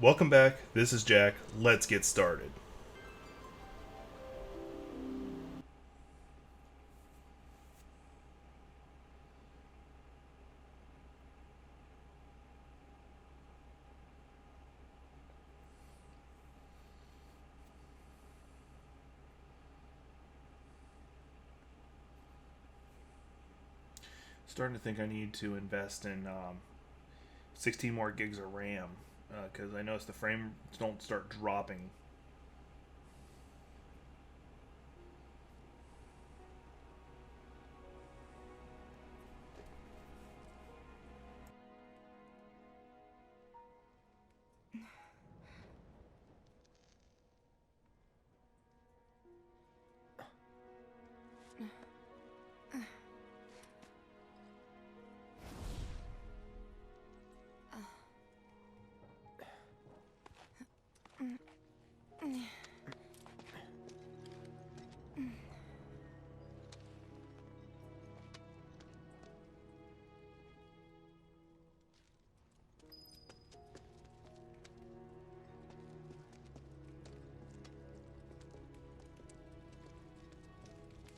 Welcome back. This is Jack. Let's get started. Starting to think I need to invest in 16 more gigs of RAM because I noticed the frames don't start dropping.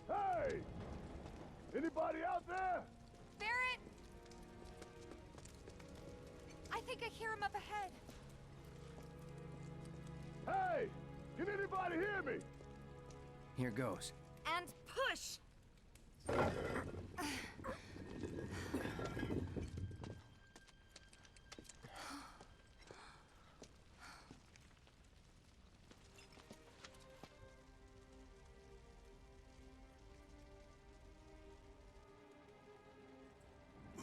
Hey! Anybody out there? Barrett! I think I hear him up ahead. Hey! Can anybody hear me? Here goes. And push!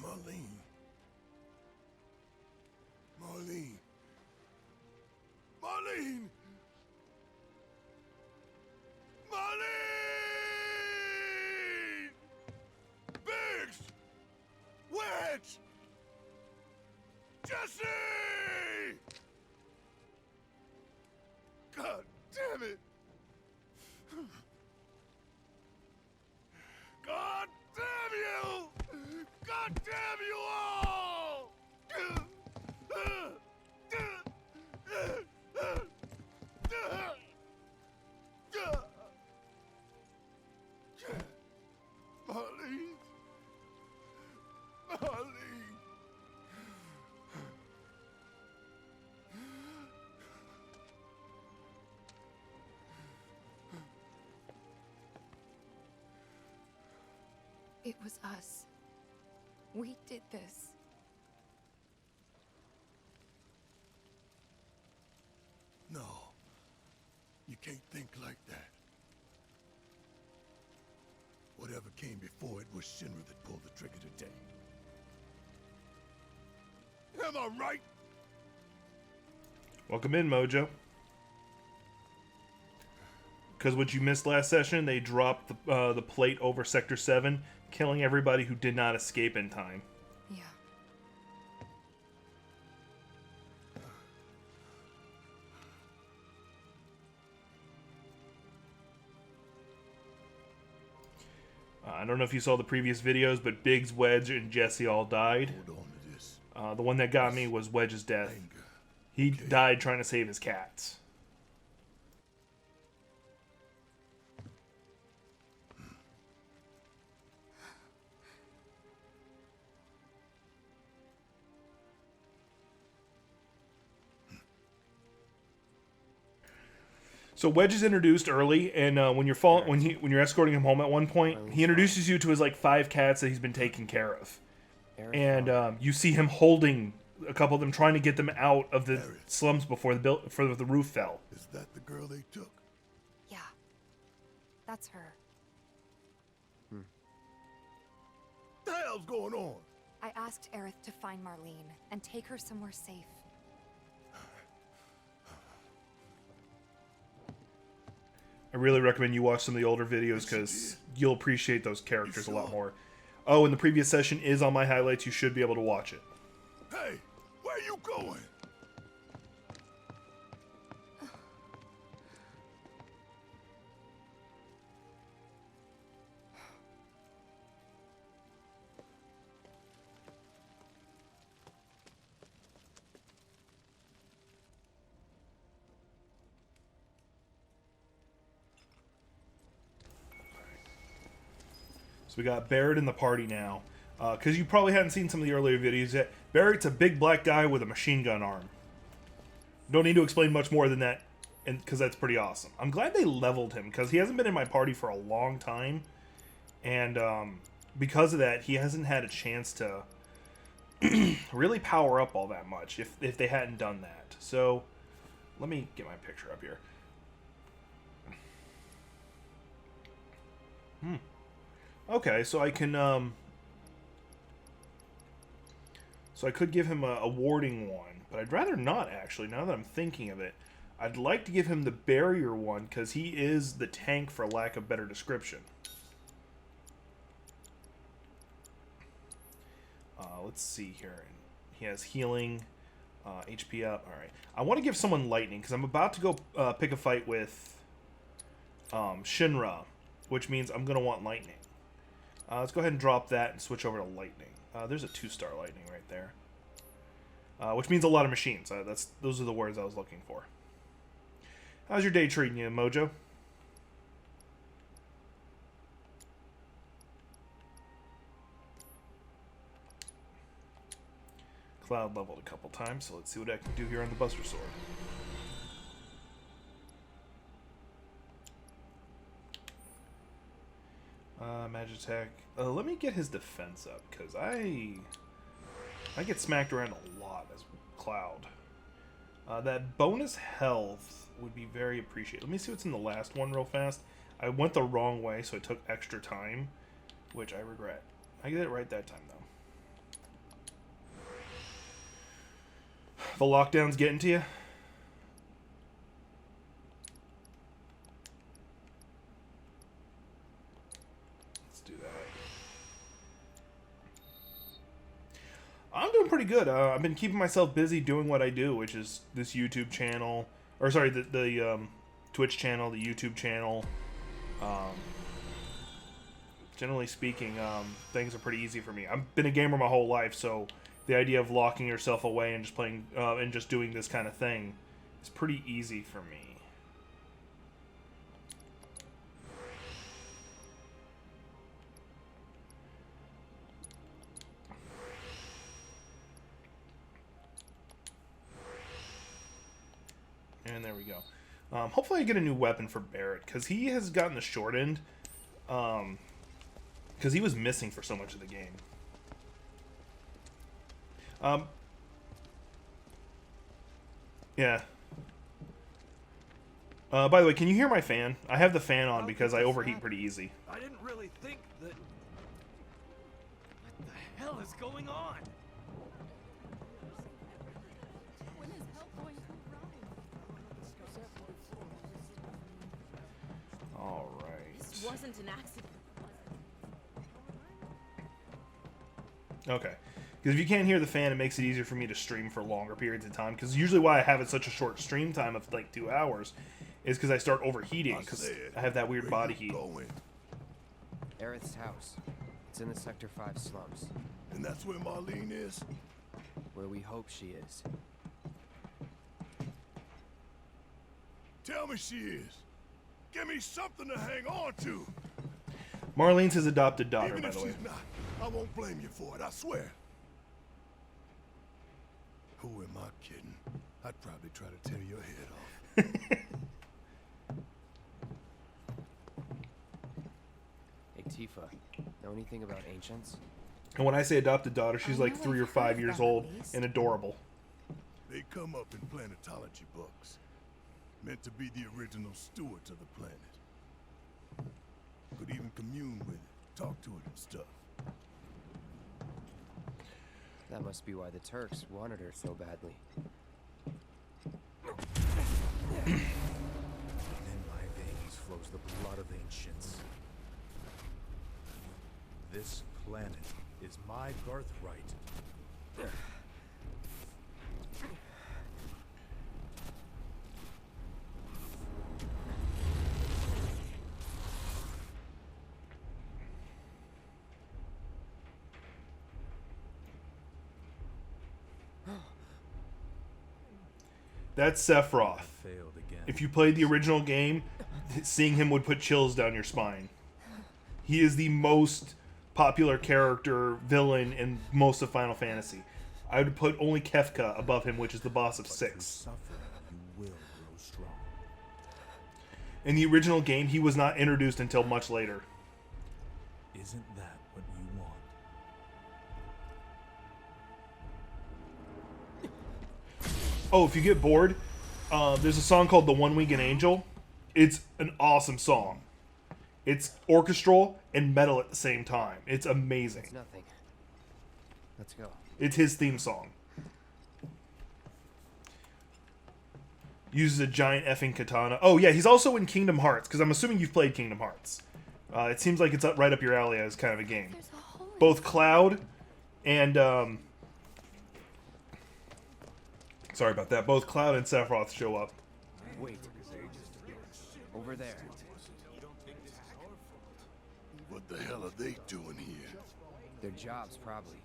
Marline. Marline. Marline! Marline! Biggs! Wedge! Jesse! God damn it! God damn you! God damn you all! Marlene? Marlene? It was us. We did this. No. You can't think like that. Whatever came before it was Shinra that pulled the trigger today. Am I right? Welcome in, Mojo. Because what you missed last session, they dropped the plate over Sector 7, killing everybody who did not escape in time. Yeah. I don't know if you saw the previous videos, but Biggs, Wedge, and Jesse all died. Hold on to this. The one that got me was Wedge's death. Anger. He died trying to save his cats. So Wedge is introduced early, and when you're escorting him home at one point, he introduces you to his like 5 cats that he's been taking care of, and you see him holding a couple of them, trying to get them out of the slums before the roof fell. Is that the girl they took? Yeah. That's her. The hell's going on? I asked Aerith to find Marline and take her somewhere safe. I really recommend you watch some of the older videos because you'll appreciate those characters a lot more. Oh, and the previous session is on my highlights. You should be able to watch it. Hey, where you going? So we got Barrett in the party now. Because you probably hadn't seen some of the earlier videos yet. Barrett's a big black guy with a machine gun arm. Don't need to explain much more than that, because that's pretty awesome. I'm glad they leveled him, because he hasn't been in my party for a long time. And because of that, he hasn't had a chance to really power up all that much if they hadn't done that. So let me get my picture up here. Okay, so I can so I could give him a warding one, but I'd rather not, actually, now that I'm thinking of it. I'd like to give him the barrier one, because he is the tank, for lack of better description. Let's see here. He has healing, HP up. Alright. I want to give someone lightning, because I'm about to go pick a fight with Shinra, which means I'm going to want lightning. Let's go ahead and drop that and switch over to lightning. There's a 2-star lightning right there. Which means a lot of machines. Those are the words I was looking for. How's your day treating you, Mojo? Cloud leveled a couple times, so let's see what I can do here on the Buster Sword. Magitech. Let me get his defense up, because I get smacked around a lot as Cloud. That bonus health would be very appreciated. Let me see what's in the last one real fast. I went the wrong way, so it took extra time, which I regret. I get it right that time, though. The lockdown's getting to you? Let's do that. I'm doing pretty good. I've been keeping myself busy doing what I do, which is this YouTube channel. Or, sorry, the Twitch channel, the YouTube channel. Generally speaking, things are pretty easy for me. I've been a gamer my whole life, so the idea of locking yourself away and just playing and just doing this kind of thing is pretty easy for me. And there we go. Hopefully I get a new weapon for Barrett, because he has gotten the short end. Because he was missing for so much of the game. Yeah. By the way, can you hear my fan? I have the fan on because I overheat pretty easy. I didn't really think that... What the hell is going on? Alright. This wasn't an accident. Okay. Because if you can't hear the fan, it makes it easier for me to stream for longer periods of time. Because usually why I have it such a short stream time of like 2 hours is because I start overheating. Because I have that weird body heat. Aerith's house. It's in the Sector 5 slums. And that's where Marline is? Where we hope she is. Tell me she is. Give me something to hang on to. Marlene's his adopted daughter, Even by if the way. she's not, I won't blame you for it, I swear. Who am I kidding? I'd probably try to tear your head off. Hey, Tifa, know anything about ancients? And when I say adopted daughter, she's like know 3 or I've 5 heard years them, old at least. and adorable. They come up in planetology books. Meant to be the original stewards of the planet. Could even commune with it, talk to it and stuff. That must be why the Turks wanted her so badly. In my veins flows the blood of ancients. This planet is my birthright. That's Sephiroth. Failed again. If you played the original game, seeing him would put chills down your spine. He is the most popular character villain in most of Final Fantasy. I would put only Kefka above him, which is the boss of 6. Suffer, you will grow strong. In the original game, he was not introduced until much later. Isn't that what you want? Oh, if you get bored, there's a song called The One Winged Angel. It's an awesome song. It's orchestral and metal at the same time. It's amazing. It's nothing. Let's go. It's his theme song. Uses a giant effing katana. Oh, yeah, he's also in Kingdom Hearts, because I'm assuming you've played Kingdom Hearts. It seems like it's right up your alley as kind of a game. There's a hole in Both Cloud and... sorry about that. Both Cloud and Sephiroth show up. Wait. Over there. What the hell are they doing here? Their jobs, probably.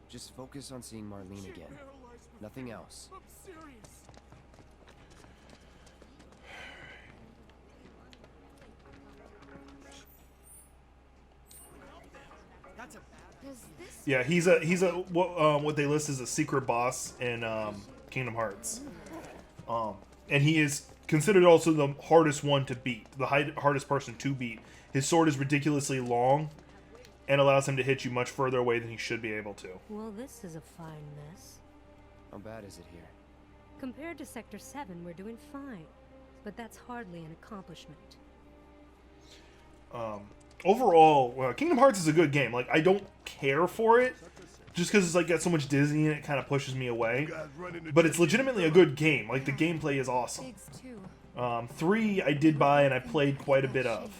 Just focus on seeing Marline again. Nothing else. Does this Yeah, he's a what they list as a secret boss in Kingdom Hearts, and he is considered also the hardest one to beat, the hardest person to beat. His sword is ridiculously long, and allows him to hit you much further away than he should be able to. Well, this is a fine mess. How bad is it here? Compared to Sector 7, we're doing fine. But that's hardly an accomplishment. Overall, Kingdom Hearts is a good game. Like, I don't care for it, just because it's like got so much Disney and it kind of pushes me away. But it's legitimately a good game. Like, the gameplay is awesome. digs too? 3 I did buy and I played quite a bit of.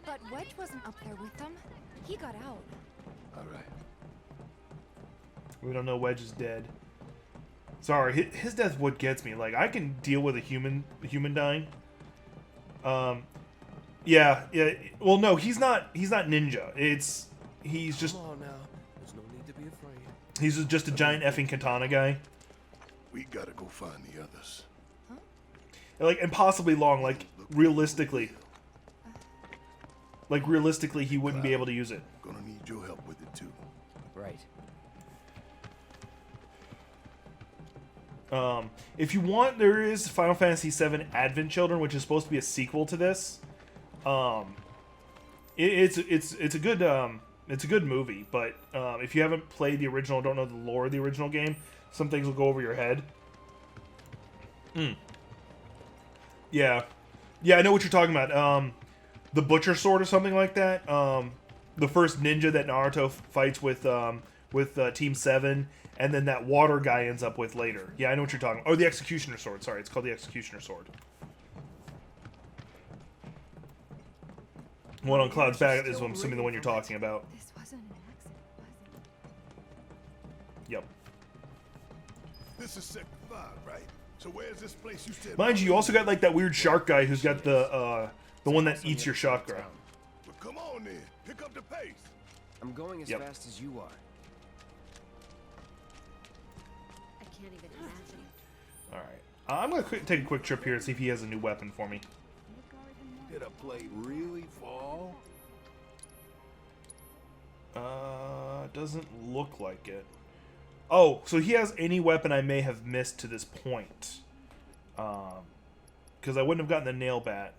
But Wedge wasn't up there with them. He got out. All right. We don't know Wedge is dead. Sorry, his death what gets me. Like, I can deal with a human dying. Yeah. Well, no, he's not ninja. He's just Come on now. There's no need to be afraid. he's just a giant effing katana guy. We gotta go find the others. Like, impossibly long. Like, realistically, he wouldn't be able to use it. Gonna need your help with it too. Right. If you want, there is Final Fantasy VII Advent Children, which is supposed to be a sequel to this. It's a good movie, but if you haven't played the original, don't know the lore of the original game, some things will go over your head. Yeah, I know what you're talking about. The Butcher Sword or something like that. The first ninja that Naruto fights with Team 7, and then that water guy ends up with later. Yeah, I know what you're talking about. Oh, the Executioner Sword. Sorry, it's called the Executioner Sword. One on Cloud's back is, I'm assuming, the one you're talking about. This wasn't an accident, was it? Yep. This is Sector 5, right? So where's this place you said? Mind you, you also got like that weird shark guy who's got the one that eats your chakra. Well, come on then. Pick up the pace. I'm going as Yep. fast as you are. I can't even imagine. All right. I'm gonna take a quick trip here and see if he has a new weapon for me. Did a plate really fall? Doesn't look like it. Oh, so he has any weapon I may have missed to this point. Because I wouldn't have gotten the nail bat.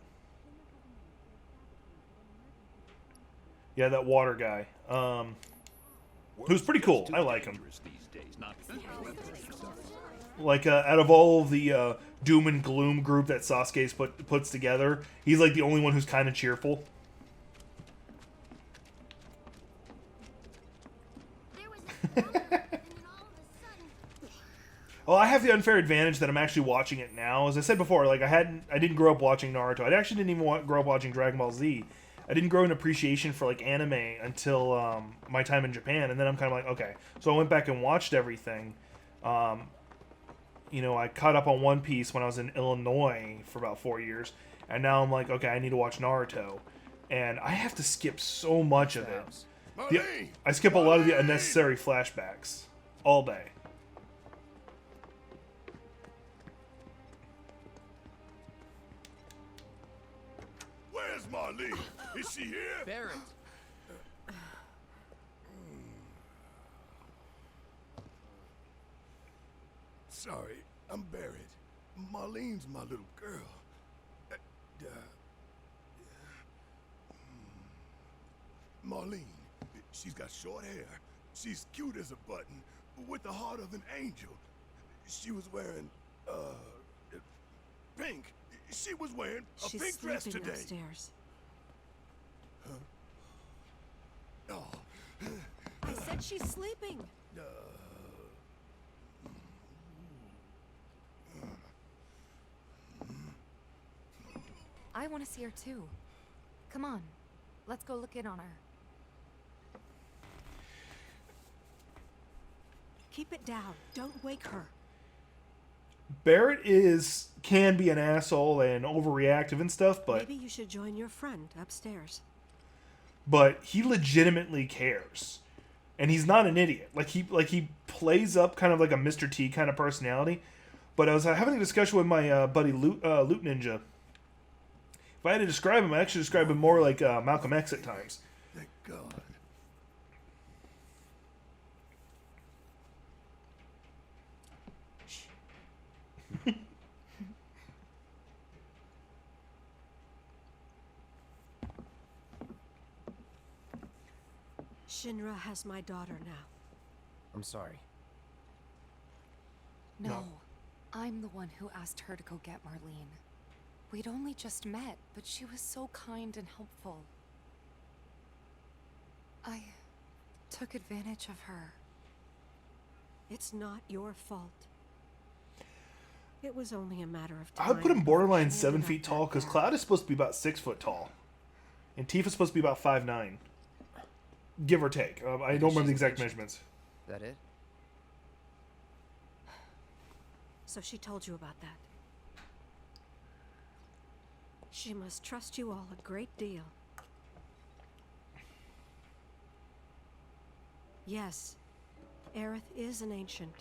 Yeah, that water guy. Who's pretty cool. I like him. Like, out of all of the doom and gloom group that Sasuke's puts together, he's like the only one who's kind of cheerful. Well, I have the unfair advantage that I'm actually watching it now. As I said before, like I didn't grow up watching Naruto. I actually didn't even grow up watching Dragon Ball Z. I didn't grow an appreciation for like anime until my time in Japan, and then I'm kind of like, okay. So I went back and watched everything. You know, I caught up on One Piece when I was in Illinois for about 4 years, and now I'm like, okay, I need to watch Naruto, and I have to skip so much of it. I skip a lot of the unnecessary flashbacks all day. Where's Marline? Is she here? Barrett! I'm Barrett. Marlene's my little girl. Marlene, she's got short hair. She's cute as a button, with the heart of an angel. She was wearing, pink. She was wearing a She's pink dress sleeping today. upstairs. Oh, I said she's sleeping. I want to see her too. Come on, let's go look in on her. Keep it down. Don't wake her. Barrett can be an asshole and overreactive and stuff, but Maybe you should join your friend upstairs. he legitimately cares, and he's not an idiot. Like he plays up kind of like a Mr. T kind of personality. But I was having a discussion with my buddy Loot Ninja. If I had to describe him, I actually describe him more like Malcolm X at times. thank God. Shinra has my daughter now. I'm sorry. No, I'm the one who asked her to go get Marlene. We'd only just met, but she was so kind and helpful. I took advantage of her. It's not your fault. It was only a matter of I time. would put him before borderline she 7 ended feet up tall, that because bad. Cloud is supposed to be about 6 foot tall, and Tifa's supposed to be about 5'9", give or take. I don't remember the exact measurements. That it? So she told you about that. She must trust you all a great deal. Yes, Aerith is an ancient.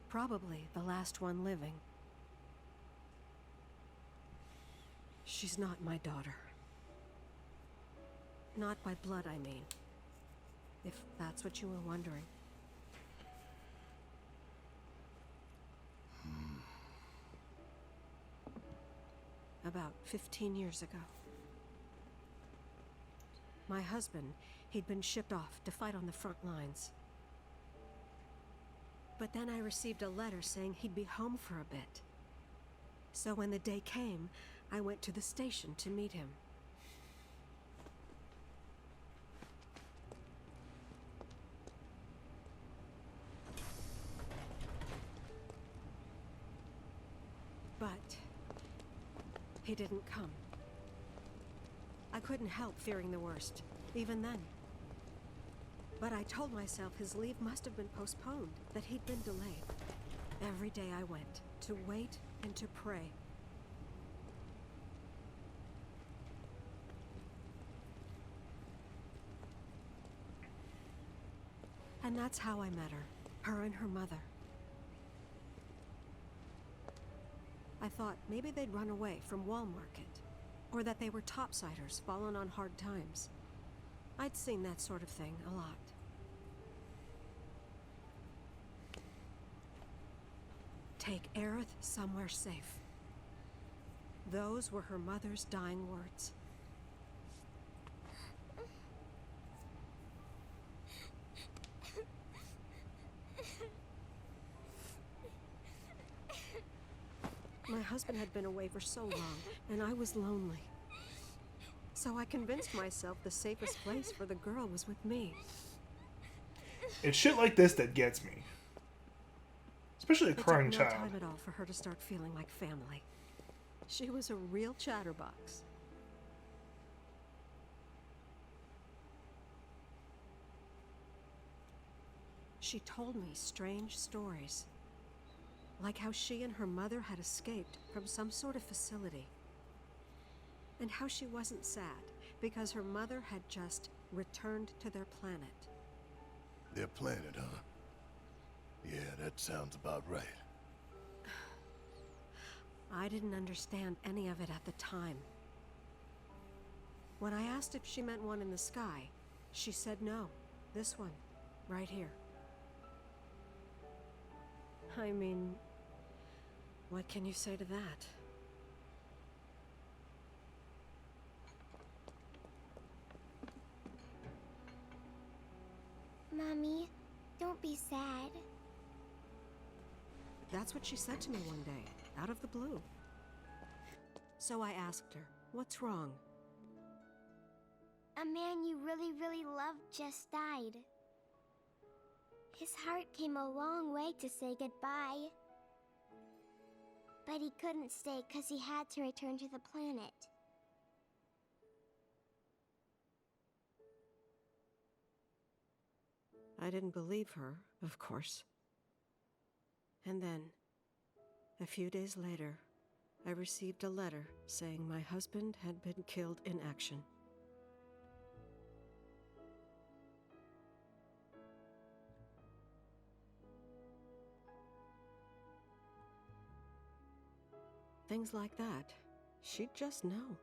Probably the last one living. She's not my daughter. Not by blood, I mean. If that's what you were wondering. About 15 years ago. My husband, he'd been shipped off to fight on the front lines. But then I received a letter saying he'd be home for a bit. So when the day came, I went to the station to meet him. But he didn't come. I couldn't help fearing the worst, even then. But I told myself his leave must have been postponed, that he'd been delayed. Every day I went, to wait and to pray. And that's how I met her and her mother. I thought maybe they'd run away from Wall Market, or that they were topsiders fallen on hard times. I'd seen that sort of thing a lot. Take Aerith somewhere safe. Those were her mother's dying words. My husband had been away for so long, and I was lonely. So I convinced myself the safest place for the girl was with me. It's shit like this that gets me. Especially a crying It took no child. time at all for her to start feeling like family. She was a real chatterbox. She told me strange stories. Like how she and her mother had escaped from some sort of facility. And how she wasn't sad because her mother had just returned to their planet. Their planet, huh? Yeah, that sounds about right. I didn't understand any of it at the time. When I asked if she meant one in the sky, she said no. This one, right here. I mean, what can you say to that? Mommy, don't be sad. That's what she said to me one day, out of the blue. So I asked her, what's wrong? A man you really, really loved just died. His heart came a long way to say goodbye. But he couldn't stay because he had to return to the planet. I didn't believe her, of course. And then, a few days later, I received a letter saying my husband had been killed in action. Things like that, she'd just know.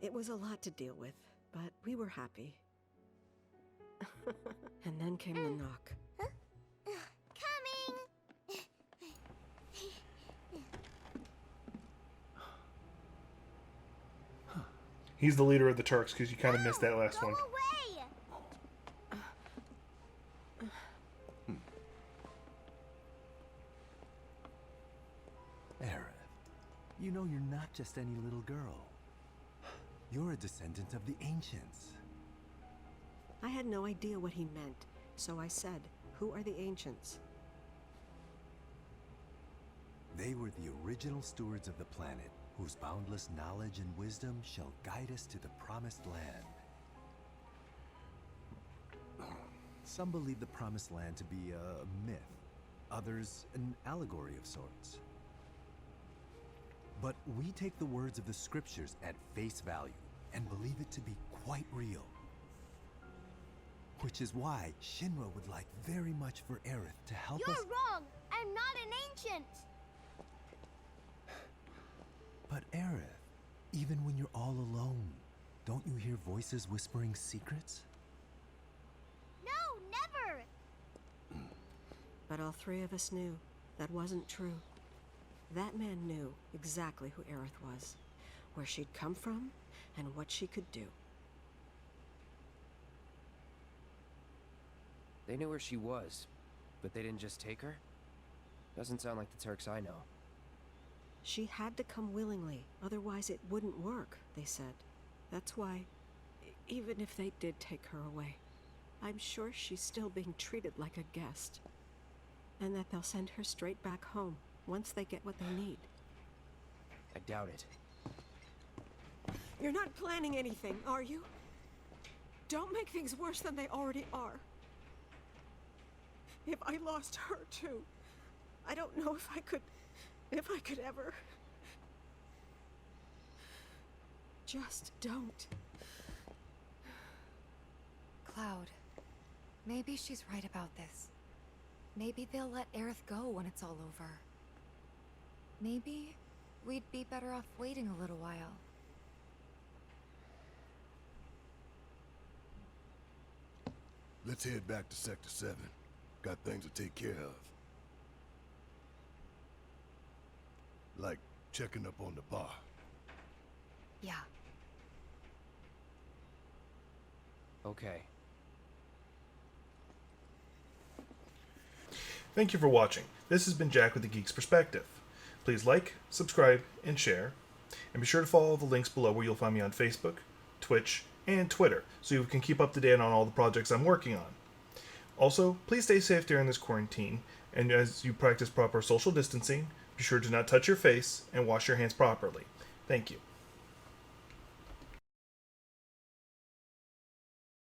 It was a lot to deal with, but we were happy. And then came the knock. Coming! He's the leader of the Turks, because you kind of missed that last Go one. away! Aerith, you know you're not just any little girl. You're a descendant of the ancients. I had no idea what he meant, so I said, "Who are the ancients?" They were the original stewards of the planet, whose boundless knowledge and wisdom shall guide us to the promised land. Some believe the promised land to be a myth, others an allegory of sorts. But we take the words of the scriptures at face value and believe it to be quite real. Which is why Shinra would like very much for Aerith to help us. You're wrong! I'm not an ancient! But Aerith, even when you're all alone, don't you hear voices whispering secrets? No, never! But all three of us knew that wasn't true. That man knew exactly who Aerith was, where she'd come from, and what she could do. They knew where she was, but they didn't just take her? Doesn't sound like the Turks I know. She had to come willingly, otherwise it wouldn't work, they said. That's why, even if they did take her away, I'm sure she's still being treated like a guest. And that they'll send her straight back home, once they get what they need. I doubt it. You're not planning anything, are you? Don't make things worse than they already are. If I lost her too, I don't know if I could ever. Just don't. Cloud, maybe she's right about this. Maybe they'll let Aerith go when it's all over. Maybe we'd be better off waiting a little while. Let's head back to Sector 7. Got things to take care of. Like checking up on the bar. Yeah. Okay. Thank you for watching. This has been Jack with the Geek's Perspective. Please like, subscribe, and share. And be sure to follow the links below where you'll find me on Facebook, Twitch, and Twitter, so you can keep up to date on all the projects I'm working on. Also, please stay safe during this quarantine, and as you practice proper social distancing, be sure to not touch your face and wash your hands properly. Thank you.